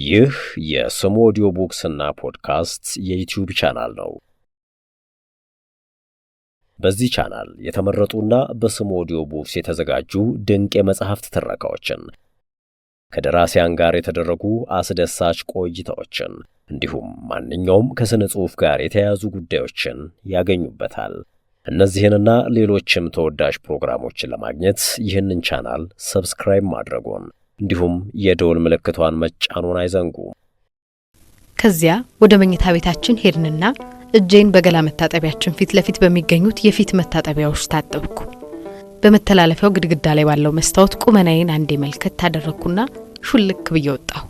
ይህ የስሙ ኦዲዮ ቡክስ እና ፖድካስት የዩቲዩብ ቻናል ነው። በዚህ ቻናል የተመረጡና በስሙ ኦዲዮ ቡክስ የተዘጋጁ ድንቅ የመጽሐፍት ትረካዎችን፣ ከደራሲያን ጋር የተደረጉ አስደሳች ቆይታዎችን እንዲሁም ማንኛውም ከስነ ጽሑፍ ጋር የተያያዙ ጉዳዮችን ያገኙበታል። እነዚህንና ሌሎችም ተወዳጅ ፕሮግራሞችን ለማግኘት ይህንን ቻናል ሰብስክራይብ ማድረጉን እንዲሁም የደወል ምልክቷን መጫኑን አይዘንጉ። ከዚያ ወደ መኝታ ቤታችን ሄድንና እጄን በገላ መታጠቢያችን ፊት ለፊት በሚገኙት የፊት መታጠቢያዎች ታጠብኩ። በመተላለፊያው ግድግዳ ላይ ባለው መስታወት ቁመናዬን አንዴ መልከት ታደረኩና ሹልክ ብዬ ወጣሁ።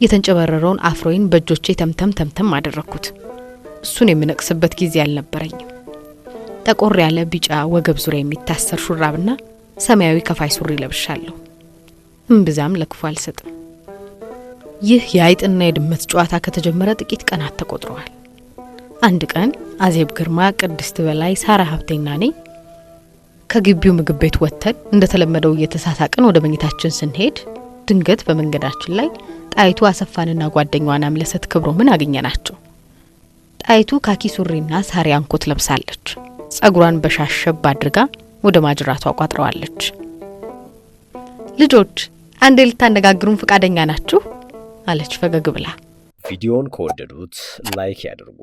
የተንጨበረረውን አፍሮዬን በእጆቼ ተምተም አደረኩት። እሱን የምነቅስበት ጊዜ አልነበረኝም። ጠቆር ያለ ቢጫ ወገብ ዙሪያ የሚታሰር ሹራብና ሰማያዊ ከፋይ ሱሪ ለብሻለሁ። እምብዛም ለክፉ አልሰጥም። ይህ የአይጥና የድመት ጨዋታ ከተጀመረ ጥቂት ቀናት ተቆጥረዋል። አንድ ቀን አዜብ ግርማ፣ ቅድስት በላይ፣ ሳራ ሀብቴና እኔ ከግቢው ምግብ ቤት ወጥተን እንደተለመደው እየተሳሳቅን ወደ መኝታችን ስንሄድ ድንገት በመንገዳችን ላይ ጣይቱ አሰፋንና ጓደኛዋን አምለሰት ክብሮምን አገኘናቸው። ጣይቱ ካኪ ሱሪና ሳሪ አንኮት ለብሳለች። ጸጉሯን በሻሸብ አድርጋ ወደ ማጅራቷ ቋጥረዋለች። ልጆች አንዴ ልታነጋግሩን ፈቃደኛ ናችሁ? አለች ፈገግ ብላ። ቪዲዮን ከወደዱት ላይክ ያድርጉ።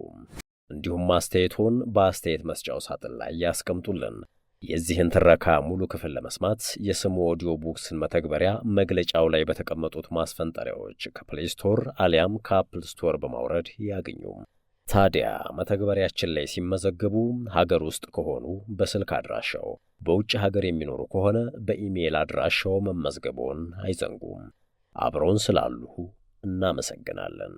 እንዲሁም አስተያየቶን በአስተያየት መስጫው ሳጥን ላይ ያስቀምጡልን። የዚህን ትረካ ሙሉ ክፍል ለመስማት የስሙ ኦዲዮ ቡክስን መተግበሪያ መግለጫው ላይ በተቀመጡት ማስፈንጠሪያዎች ከፕሌይ ስቶር አሊያም ከአፕል ስቶር በማውረድ ያገኙ። ታዲያ መተግበሪያችን ላይ ሲመዘገቡ ሀገር ውስጥ ከሆኑ በስልክ አድራሻው፣ በውጭ ሀገር የሚኖሩ ከሆነ በኢሜይል አድራሻው መመዝገቡን አይዘንጉም። አብረውን ስላሉ እናመሰግናለን።